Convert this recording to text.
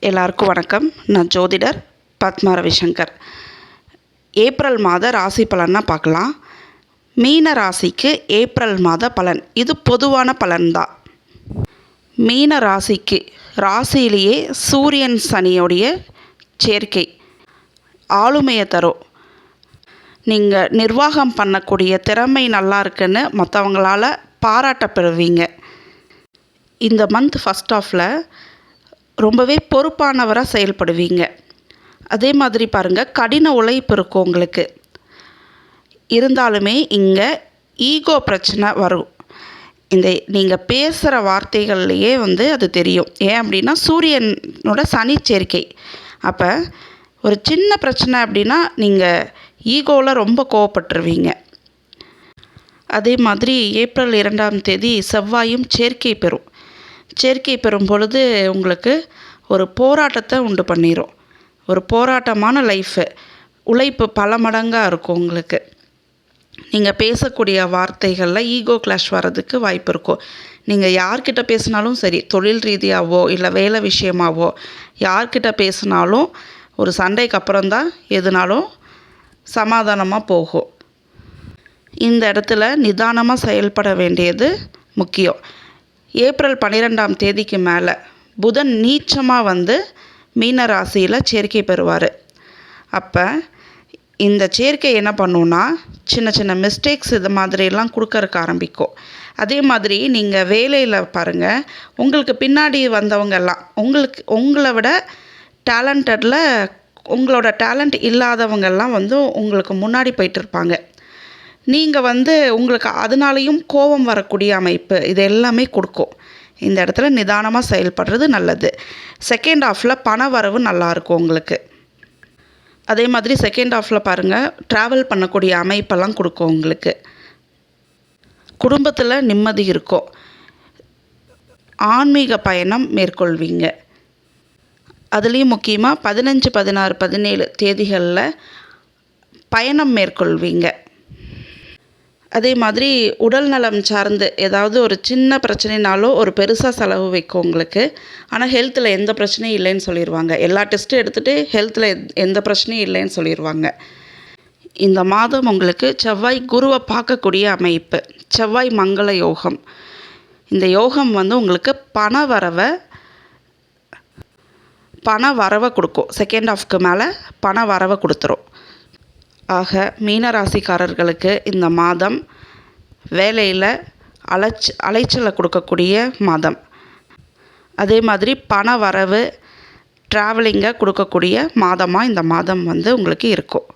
எல்லாருக்கும் வணக்கம். நான் ஜோதிடர் பத்மா ரவிசங்கர். ஏப்ரல் மாத ராசி பலன்னா பார்க்கலாம். மீன ராசிக்கு ஏப்ரல் மாத பலன் இது பொதுவான பலன்தான். மீன ராசிக்கு ராசியிலேயே சூரியன் சனியோடைய சேர்க்கை ஆளுமையை தரும். நீங்கள் நிர்வாகம் பண்ணக்கூடிய திறமை நல்லா இருக்குன்னு மற்றவங்களால் பாராட்டப்படுவீங்க. இந்த மந்த் ஃபஸ்ட் ஆஃபில் ரொம்பவே பொறுப்பானவராக செயல்படுவீங்க. அதே மாதிரி பாருங்கள், கடின உழைப்பு இருக்கும் உங்களுக்கு. இருந்தாலுமே இங்கே ஈகோ பிரச்சனை வரும். இந்த நீங்கள் பேசுகிற வார்த்தைகள்லையே அது தெரியும். ஏன் அப்படின்னா சூரியனோட சனி சேர்க்கை. அப்போ ஒரு சின்ன பிரச்சனை அப்படின்னா நீங்கள் ஈகோவில் ரொம்ப கோவப்பட்டுருவீங்க. அதே மாதிரி ஏப்ரல் 2ஆம் தேதி செவ்வாயும் சேர்க்கை பெறும். சேர்க்கை பெறும் பொழுது உங்களுக்கு ஒரு போராட்டத்தை உண்டு பண்ணிடும். ஒரு போராட்டமான லைஃபு, உழைப்பு பல மடங்காக இருக்கும் உங்களுக்கு. நீங்கள் பேசக்கூடிய வார்த்தைகளில் ஈகோ கிளாஷ் வர்றதுக்கு வாய்ப்பு இருக்கும். நீங்கள் யார்கிட்ட பேசினாலும் சரி, தொழில் ரீதியாகவோ இல்லை வேலை விஷயமாவோ யார்கிட்ட பேசினாலும் ஒரு சண்டைக்கு அப்புறம்தான் எதுனாலும் சமாதானமாக போகும். இந்த இடத்துல நிதானமாக செயல்பட வேண்டியது முக்கியம். ஏப்ரல் 12ஆம் தேதிக்கு மேலே புதன் நீச்சமாக மீன ராசியில் சேர்க்கை பெறுவார். அப்போ இந்த சேர்க்கை என்ன பண்ணுன்னா சின்ன சின்ன மிஸ்டேக்ஸ் இது மாதிரிலாம் கொடுக்கறக்கு ஆரம்பிக்கும். அதே மாதிரி நீங்கள் வேலையில் பாருங்கள், உங்களுக்கு பின்னாடி வந்தவங்கெல்லாம் உங்களை விட டேலண்டடில் உங்களோட டேலண்ட் இல்லாதவங்கெல்லாம் உங்களுக்கு முன்னாடி போயிட்டுருப்பாங்க. நீங்கள் உங்களுக்கு அதனாலேயும் கோபம் வரக்கூடிய அமைப்பு இது எல்லாமே கொடுக்கும். இந்த இடத்துல நிதானமாக செயல்படுறது நல்லது. செகண்ட் ஹாஃபில் பண வரவு நல்லாயிருக்கும் உங்களுக்கு. அதே மாதிரி செகண்ட் ஹாஃபில் பாருங்கள், ட்ராவல் பண்ணக்கூடிய அமைப்பெல்லாம் கொடுக்கும் உங்களுக்கு. குடும்பத்தில் நிம்மதி இருக்கும். ஆன்மீக பயணம் மேற்கொள்வீங்க. அதுலேயும் முக்கியமாக 15, 16, 17 தேதிகளில் பயணம் மேற்கொள்வீங்க. அதே மாதிரி உடல் நலம் சார்ந்து ஏதாவது ஒரு சின்ன பிரச்சனைனாலும் ஒரு பெருசாக செலவு வைக்கும் உங்களுக்கு. ஆனால் ஹெல்த்தில் எந்த பிரச்சனையும் இல்லைன்னு சொல்லிடுவாங்க. எல்லா டெஸ்ட்டும் எடுத்துகிட்டு ஹெல்த்தில் எந்த பிரச்சனையும் இல்லைன்னு சொல்லிடுவாங்க. இந்த மாதம் உங்களுக்கு செவ்வாய் குருவை பார்க்கக்கூடிய அமைப்பு, செவ்வாய் மங்கள யோகம். இந்த யோகம் உங்களுக்கு பண வரவை கொடுக்கும். செகண்ட் ஹாஃப்க்கு மேலே பண வரவை கொடுத்துரும். ஆக மீனராசிக்காரர்களுக்கு இந்த மாதம் வேலையில் அலைச்சலை கொடுக்கக்கூடிய மாதம். அதே மாதிரி பண வரவு ட்ராவலிங்கை கொடுக்கக்கூடிய மாதமாக இந்த மாதம் உங்களுக்கு இருக்கும்.